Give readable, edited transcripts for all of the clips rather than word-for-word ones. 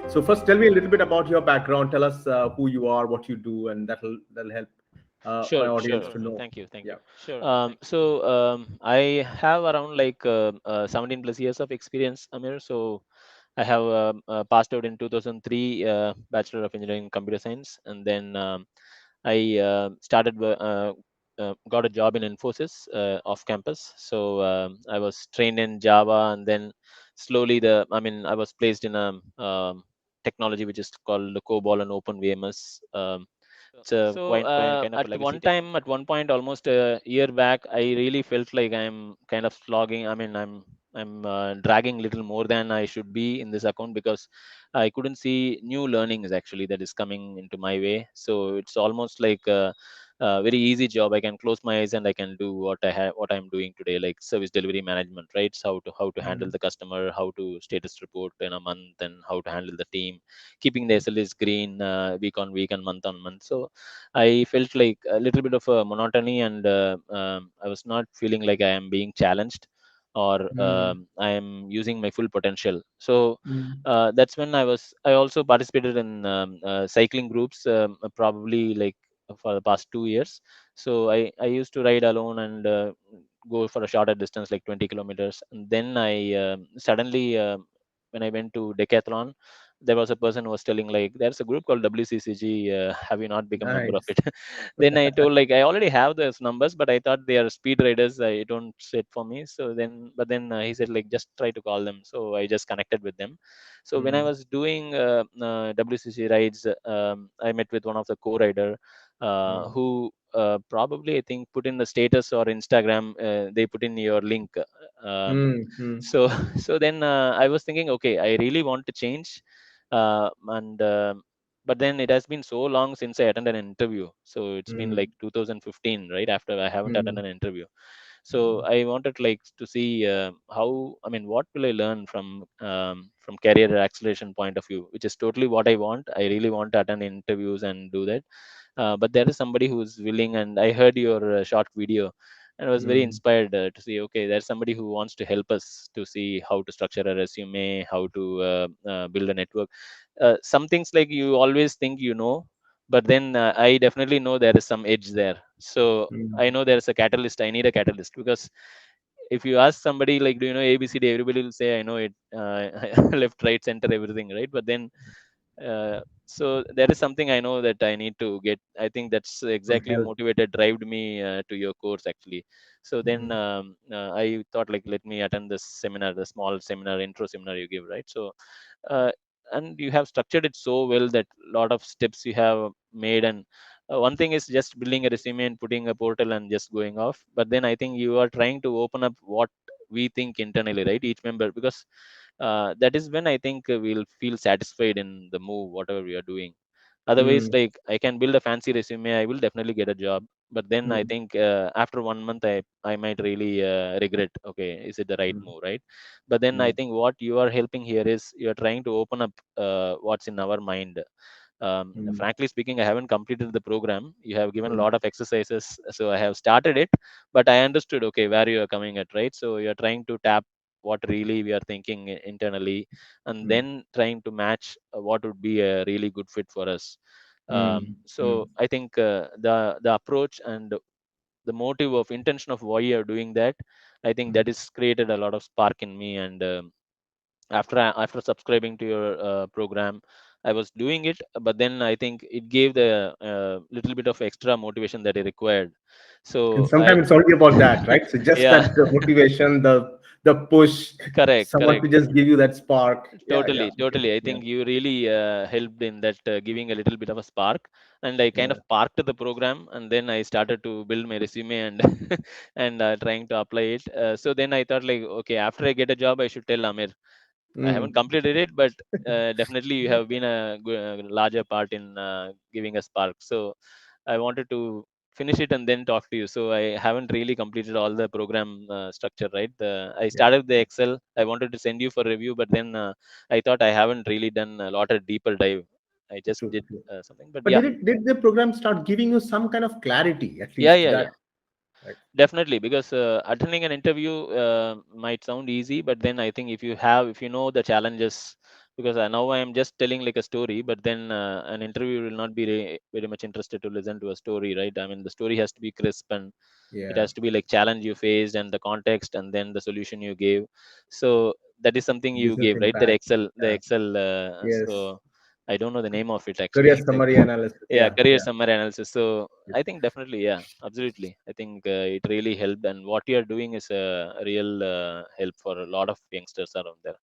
So first, tell me a little bit about your background. Tell us who you are, what you do, and that'll help my Sure, audience sure. to know. Thank you, thank you. Yeah. I have around like 17 plus years of experience, Amir. So I have passed out in 2003, Bachelor of Engineering in Computer Science, and then I got a job in Infosys off campus. So I was trained in Java, and then slowly I was placed in a technology which is called the COBOL and OpenVMS. It's a quite kind of a legacy at one point, almost a year back, I really felt like I'm kind of slogging. I'm dragging little more than I should be in this account because I couldn't see new learnings actually that is coming into my way. So it's almost like a very easy job. I can close my eyes and I can do what I'm doing today, like service delivery management, right? So how to handle Mm, the customer, how to status report in a month, and how to handle the team, keeping the SLAs green week on week and month on month. So I felt like a little bit of a monotony, and I was not feeling like I am being challenged or mm, I am using my full potential. So mm. that's when I also participated in cycling groups, probably like for the past 2 years. So I used to ride alone and go for a shorter distance, like 20 kilometers. And then I suddenly, when I went to Decathlon, there was a person who was telling like there's a group called WCCG. Have you not become a member of Nice. it? Then I told like I already have those numbers, but I thought they are speed riders. I don't sit for me. So then he said like just try to call them. So I just connected with them. So when I Mm, was doing WCC rides, I met with one of the co-rider mm, who probably I think put in the status or Instagram. They put in your link. Um, mm, mm, so so then I was thinking, okay, I really want to change, and but then it has been so long since I attended an interview. So it's been like mm, 2015, right after I haven't mm, attended an interview. So I wanted like to see how, I mean, what will I learn from career acceleration point of view, which is totally what I want. I really want to attend interviews and do that. But there is somebody who's willing, and I heard your short video, and I was very mm, inspired to see, okay, there's somebody who wants to help us to see how to structure a resume, how to build a network. Some things like you always think you know, but then I definitely know there is some edge there. So I mm. know there's a catalyst. I need a catalyst because if you ask somebody like, do you know ABCD? Everybody will say, I know it, left, right, center, everything, right? But then so there is something I know that I need to get. I think that's Some exactly help. motivated drive me to your course actually. So then Mm, I thought like let me attend this seminar, the small seminar, intro seminar you give, right? So uh, and you have structured it so well that a lot of steps you have made. And one thing is just building a resume and putting a portal and just going off, but then I think you are trying to open up what we think internally, right, each member, because that is when I think we'll feel satisfied in the move whatever we are doing. Otherwise, mm, like I can build a fancy resume, I will definitely get a job, but then I mm, think after 1 month I might really regret, okay, is it the right mm, move, right? But then I mm, think what you are helping here is you are trying to open up what's in our mind. mm, Frankly speaking, I haven't completed the program. You have given a mm, lot of exercises, so I have started it, but I understood, okay, where you are coming at, right? So you're trying to tap what really we are thinking internally, and mm, then trying to match what would be a really good fit for us. mm, So mm, I think the approach and the motive of intention of why you are doing that, I think that is created a lot of spark in me. And after subscribing to your program, I was doing it, but then I think it gave the little bit of extra motivation that I required. and So I sometimes it's only about that, right? So just yeah. that the motivation, the push, Correct, someone to correct. just give you that spark. Yeah, yeah, Totally, okay, totally. I yeah, think you really helped in that, giving a little bit of a spark. And I kind yeah. of parked the program, and then I started to build my resume and and trying to apply it. So then I thought like, okay, after I get a job, I should tell Amir. I haven't Mm. completed it, but definitely you have been a larger part in giving a spark. So I wanted to finish it and then talk to you. So I haven't really completed all the program structure, right? I Yeah, started the Excel. I wanted to send you for review, but then I thought I haven't really done a lot of deeper dive. I just true, did true. something, but But yeah, did the program start giving you some kind of clarity, at yeah, least yeah, that, yeah. right? Definitely, because attending an interview might sound easy, but then I think if you know the challenges because now I am just telling like a story, but then an interview will not be very much interested to listen to a story, right? I mean, the story has to be crisp, and it Yeah. has to be like challenge you faced and the context and then the solution you gave. So that is something you Business gave, right? The impact. the Yeah. excel Yes. so I don't know the name of it Career actually, like summary analysis. yeah, Yeah. career Yeah. summary analysis. So Yes. I think definitely, yeah, absolutely, I think it really helped, and what you are doing is a real help for a lot of youngsters around there,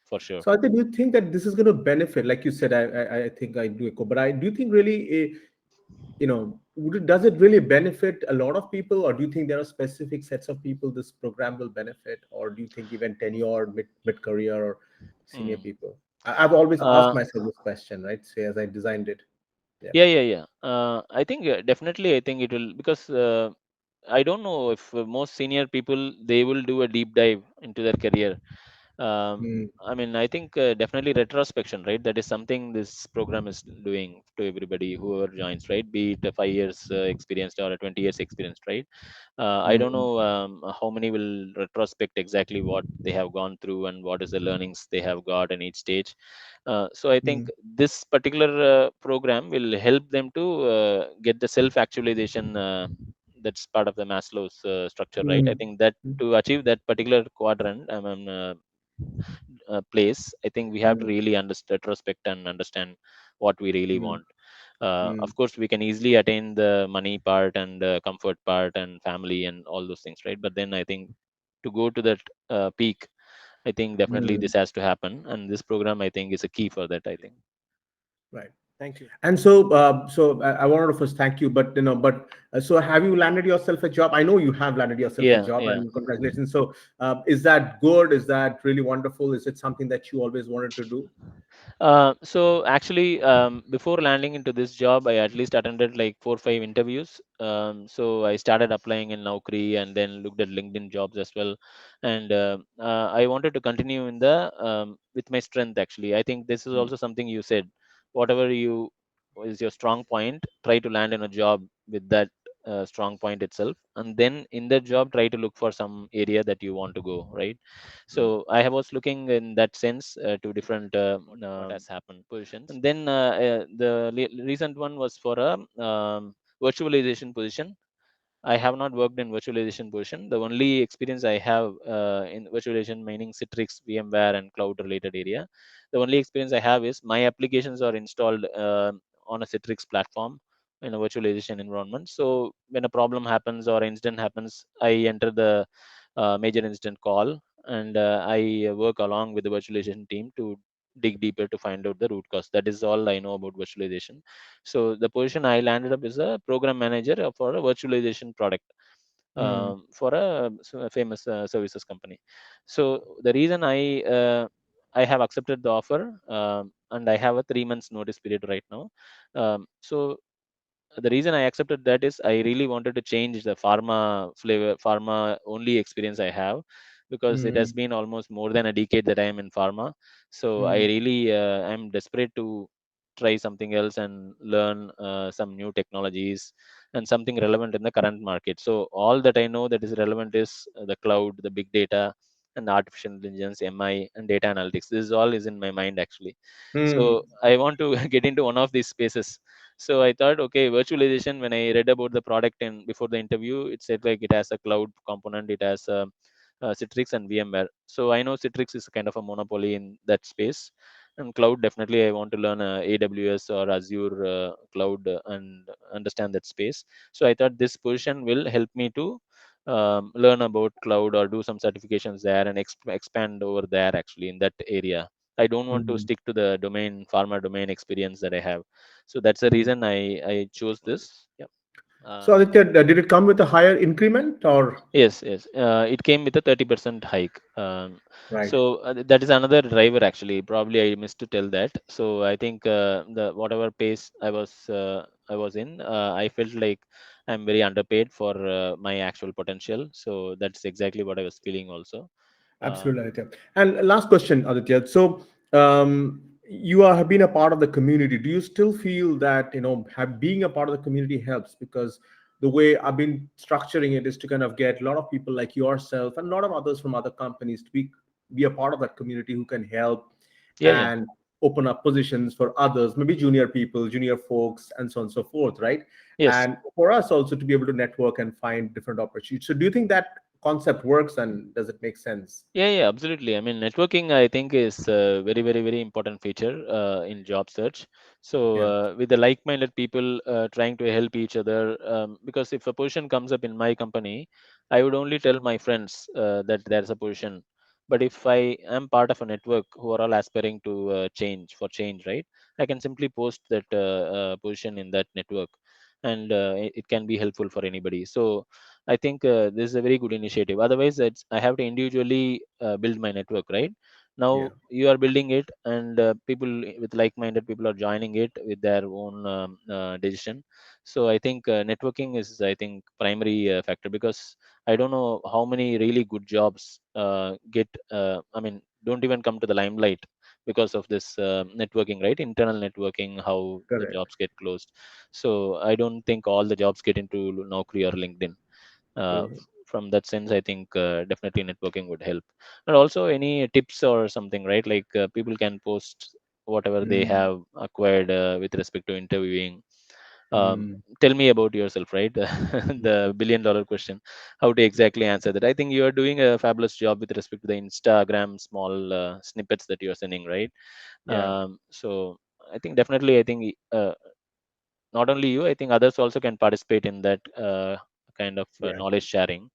for sure. So I think, do you think that this is going to benefit? Like you said, I think I do echo, but I do you think really, does it really benefit a lot of people, or do you think there are specific sets of people this program will benefit, or do you think even tenure, mid career, or senior Mm. people? I've always asked Uh, myself this question, right? Say as I designed it. Yeah. yeah. I think definitely, I think it will, because I don't know if most senior people they will do a deep dive into their career. Mm, I mean, I think definitely retrospection, right? That is something this program is doing to everybody whoever joins, right? Be it a 5 years experienced or a 20 years experienced, right? I don't mm, know how many will retrospect exactly what they have gone through and what is the learnings they have got in each stage. So I think mm, this particular program will help them to get the self actualization. That's part of the Maslow's structure, right? I mm, think that mm, to achieve that particular quadrant, place, I think we have to mm, really understand, retrospect, and understand what we really mm, want. mm, Of course, we can easily attain the money part and the comfort part and family and all those things, right? But then I think to go to that peak, I think definitely mm. this has to happen, and this program I think is a key for that, I think. Right. Thank you. And so I wanted to first thank you, but so have you landed yourself a job? I know you have landed yourself a Yeah, job, yeah. and congratulations. So, is that good? Is that really wonderful? Is it something that you always wanted to do? So actually, before landing into this job, I at least attended like 4 or 5 interviews. So I started applying in Naukri and then looked at LinkedIn jobs as well. And I wanted to continue in the with my strength. Actually, I think this is Mm, also something you said. Whatever you is your strong point, try to land in a job with that strong point itself, and then in that job, try to look for some area that you want to go, right? mm, So I was looking in that sense to different what has happened? positions, and then the recent one was for a virtualization position. I have not worked in virtualization position. The only experience I have in virtualization, meaning Citrix, VMware, and cloud related area, the only experience I have is my applications are installed on a Citrix platform in a virtualization environment. So when a problem happens or incident happens, I enter the major incident call, and I work along with the virtualization team to dig deeper to find out the root cause. That is all I know about virtualization. So the position I landed up is a program manager for a virtualization product Mm, for a famous services company. So the reason I have accepted the offer, and I have a 3 months notice period right now. So the reason I accepted that is I really wanted to change the pharma flavor, pharma only experience I have, because it has mm, been almost more than a decade that I am in pharma. So I mm, really am desperate to try something else and learn some new technologies and something relevant in the current market. So all that I know that is relevant is the cloud, the big data, and artificial intelligence, MI, and data analytics. This is all is in my mind actually. mm, So I want to get into one of these spaces. So I thought, okay, virtualization. When I read about the product and before the interview, it said like it has a cloud component, it has Citrix and VMware. So I know Citrix is kind of a monopoly in that space, and cloud definitely I want to learn AWS or Azure cloud and understand that space. So I thought this position will help me to learn about cloud or do some certifications there and expand over there actually in that area. I don't want to mm. stick to the domain pharma domain experience that I have. So that's the Mm. reason I chose this. Yeah. So Um, Aditya, did it come with a higher increment or yes. It came with a 30% hike. right? So that is another driver actually. Probably I missed to tell that. So I think the whatever pace I was in, I felt like I'm very underpaid for my actual potential. So that's exactly what I was feeling also. Absolutely, Um, Aditya. And last question, Aditya. So, you have been a part of the community. Do you still feel that have being a part of the community helps? Because the way I've been structuring it is to kind of get a lot of people like yourself and a lot of others from other companies to be a part of that community who can help. Yeah, yeah. and open up positions for others, maybe junior people, junior folks, and so on and so forth, right? Yes. And for us also to be able to network and find different opportunities. So do you think that concept works, and does it make sense? Yeah, yeah, absolutely. I mean, networking, I think, is a very, very, very important feature in job search. So, Yeah, with the like-minded people trying to help each other, because if a position comes up in my company, I would only tell my friends that there's a position. But if I am part of a network who are all aspiring to change, right? I can simply post that position in that network, and it can be helpful for anybody. So, I think this is a very good initiative. Otherwise, I have to individually build my network, right? yeah, Now you are building it, and people with like-minded people are joining it with their own decision. So I think networking is, I think, primary factor, because I don't know how many really good jobs get. I mean, don't even come to the limelight because of this networking, right? Internal networking, how the correct. jobs get closed. So I don't think all the jobs get into Naukri or LinkedIn. Mhm. From that sense, I think definitely networking would help. And also any tips or something, right? Like people can post whatever they Mm, have acquired with respect to interviewing. um, mm, Tell me about yourself, right? The billion-dollar question, how to exactly answer that. I think you are doing a fabulous job with respect to the Instagram small snippets that you are sending, right? yeah, So I think definitely, I think not only you, I think others also can participate in that kind of yeah, knowledge sharing,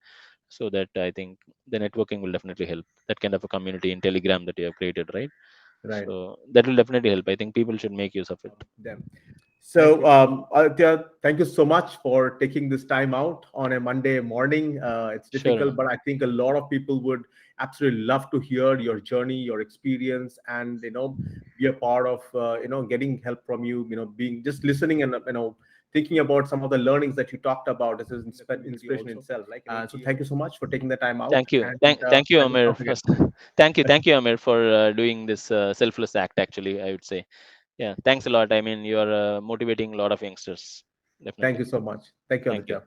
so that I think the networking will definitely help. That kind of a community in Telegram that you have created, right? right. So that will definitely help. I think people should make use of it. Them. Thank So, you. Aditya, thank you so much for taking this time out on a Monday morning. It's Sure, difficult, man. but I think a lot of people would absolutely love to hear your journey, your experience, and be a part of getting help from you. Being just listening and thinking about some of the learnings that you talked about. This is The community inspiration also. itself. Like So, thank you so much for taking the time out, Thank you. and Thank you, I will Amir. talk again. First, thank you, Amir, for doing this selfless act. Actually, I would say, yeah. Thanks a lot. I mean, you are motivating a lot of youngsters. Thank Definitely. you so much. Thank you, Thank you. Aditya.